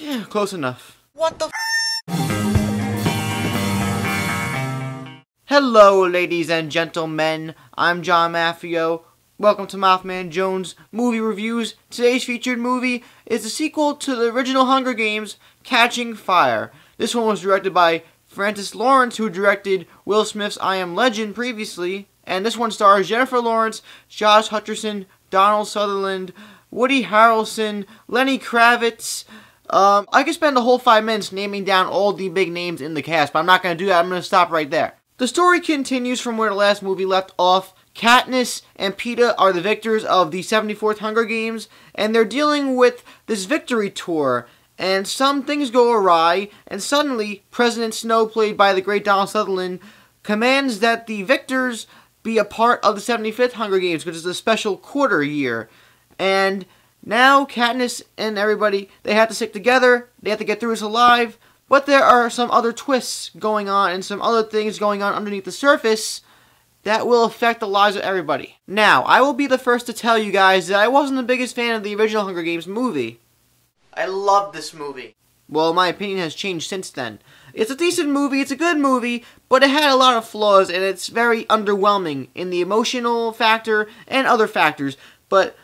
Yeah, close enough. What the f? Hello, ladies and gentlemen. I'm John Maffio. Welcome to MaffmanJones Movie Reviews. Today's featured movie is the sequel to the original Hunger Games, Catching Fire. This one was directed by Francis Lawrence, who directed Will Smith's I Am Legend previously. And this one stars Jennifer Lawrence, Josh Hutcherson, Donald Sutherland, Woody Harrelson, Lenny Kravitz. I could spend the whole 5 minutes naming down all the big names in the cast, but I'm not going to do that. I'm going to stop right there. The story continues from where the last movie left off. Katniss and Peeta are the victors of the 74th Hunger Games, and they're dealing with this victory tour. And some things go awry, and suddenly President Snow, played by the great Donald Sutherland, commands that the victors be a part of the 75th Hunger Games, which is a special quarter year. And now Katniss and everybody, they have to stick together, they have to get through this alive, but there are some other twists going on and some other things going on underneath the surface that will affect the lives of everybody. Now, I will be the first to tell you guys that I wasn't the biggest fan of the original Hunger Games movie. I loved this movie. Well, my opinion has changed since then. It's a decent movie, it's a good movie, but it had a lot of flaws and it's very underwhelming in the emotional factor and other factors. But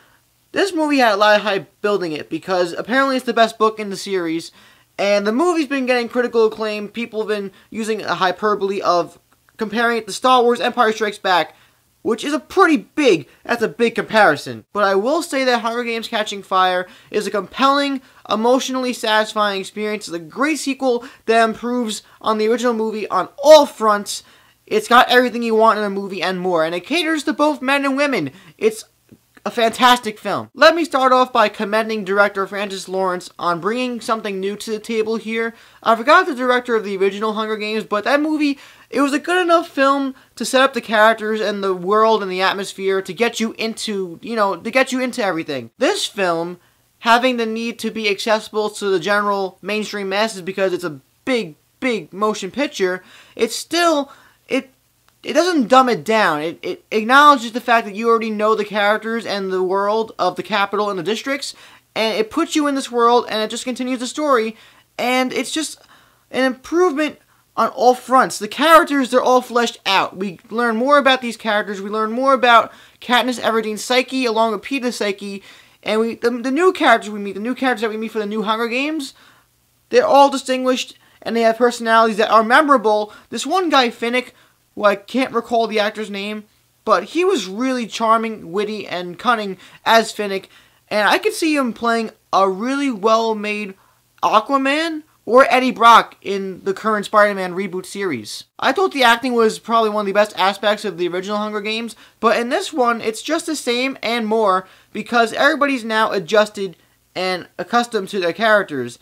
this movie had a lot of hype building it because apparently it's the best book in the series. And the movie's been getting critical acclaim. People have been using a hyperbole of comparing it to Star Wars Empire Strikes Back, which is that's a big comparison. But I will say that Hunger Games Catching Fire is a compelling, emotionally satisfying experience. It's a great sequel that improves on the original movie on all fronts. It's got everything you want in a movie and more. And it caters to both men and women. It's a fantastic film. Let me start off by commending director Francis Lawrence on bringing something new to the table here. I forgot the director of the original Hunger Games, but that movie, it was a good enough film to set up the characters and the world and the atmosphere to get you into, everything. This film, having the need to be accessible to the general mainstream masses because it's a big motion picture, it doesn't dumb it down. It acknowledges the fact that you already know the characters and the world of the capital and the districts, and it puts you in this world, and it just continues the story, and it's just an improvement on all fronts. The characters, they're all fleshed out. We learn more about these characters. We learn more about Katniss Everdeen's psyche along with Peeta's psyche, and the new characters we meet, the new characters that we meet for the new Hunger Games, they're all distinguished, and they have personalities that are memorable. This one guy, Finnick, who I can't recall the actor's name, but he was really charming, witty, and cunning as Finnick, and I could see him playing a really well-made Aquaman or Eddie Brock in the current Spider-Man reboot series. I thought the acting was probably one of the best aspects of the original Hunger Games, but in this one, it's just the same and more because everybody's now adjusted and accustomed to their characters.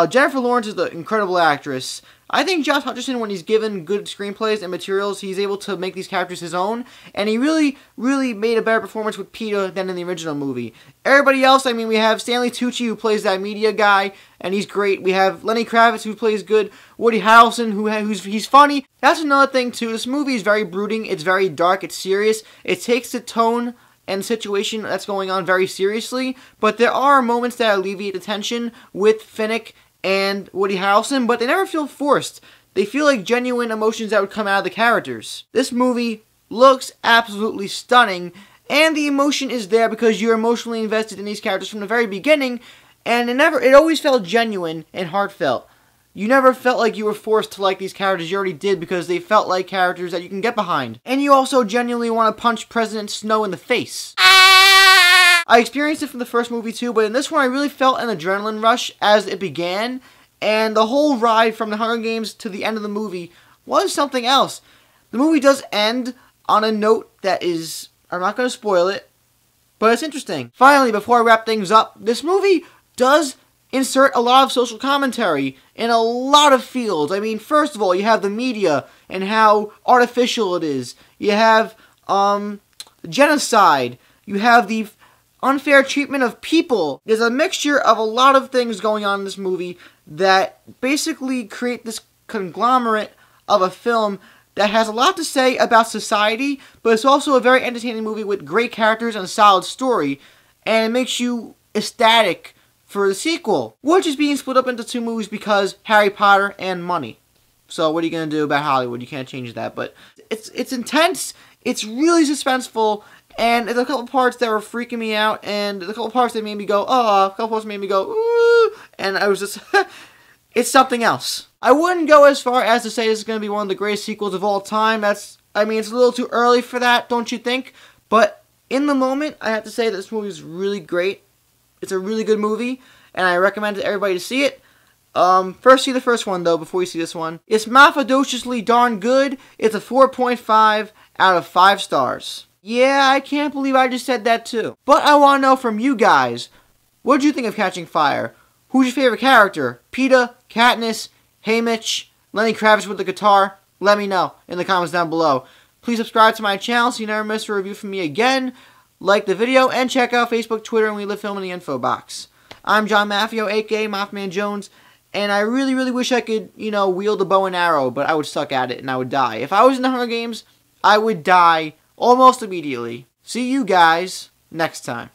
Jennifer Lawrence is the incredible actress. I think Josh Hutcherson, when he's given good screenplays and materials, he's able to make these characters his own, and he really made a better performance with Peeta than in the original movie. Everybody else, I mean, we have Stanley Tucci, who plays that media guy, and he's great. We have Lenny Kravitz, who plays good. Woody Harrelson, he's funny. That's another thing, too. This movie is very brooding. It's very dark. It's serious. It takes the tone and situation that's going on very seriously, but there are moments that alleviate the tension with Finnick and Woody Harrelson, but they never feel forced. They feel like genuine emotions that would come out of the characters. This movie looks absolutely stunning, and the emotion is there because you're emotionally invested in these characters from the very beginning, and it always felt genuine and heartfelt. You never felt like you were forced to like these characters. You already did because they felt like characters that you can get behind. And you also genuinely want to punch President Snow in the face. I experienced it from the first movie too, but in this one I really felt an adrenaline rush as it began, and the whole ride from the Hunger Games to the end of the movie was something else. The movie does end on a note that is, I'm not going to spoil it, but it's interesting. Finally, before I wrap things up, this movie does insert a lot of social commentary in a lot of fields. I mean, first of all, you have the media and how artificial it is. You have genocide. You have the unfair treatment of people. There's a mixture of a lot of things going on in this movie that basically create this conglomerate of a film that has a lot to say about society, but it's also a very entertaining movie with great characters and a solid story, and it makes you ecstatic for the sequel, which is being split up into 2 movies because Harry Potter and money. So what are you going to do about Hollywood? You can't change that. But it's intense. It's really suspenseful. And there's a couple parts that were freaking me out. And there's a couple parts that made me go, oh. A couple parts made me go, ooh. And I was just, it's something else. I wouldn't go as far as to say this is going to be one of the greatest sequels of all time. It's a little too early for that, don't you think? But in the moment, I have to say that this movie is really great. It's a really good movie. And I recommend everybody to see it. First see the first one, though, before you see this one. It's maffadociously darn good. It's a 4.5 out of 5 stars. Yeah, I can't believe I just said that, too. But I want to know from you guys, what did you think of Catching Fire? Who's your favorite character? Peeta, Katniss, Haymitch, Lenny Kravitz with the guitar? Let me know in the comments down below. Please subscribe to my channel so you never miss a review from me again. Like the video, and check out Facebook, Twitter, and We Live Film in the info box. I'm John Maffio, aka MaffmanJones. And I really, really wish I could, wield a bow and arrow, but I would suck at it and I would die. If I was in the Hunger Games, I would die almost immediately. See you guys next time.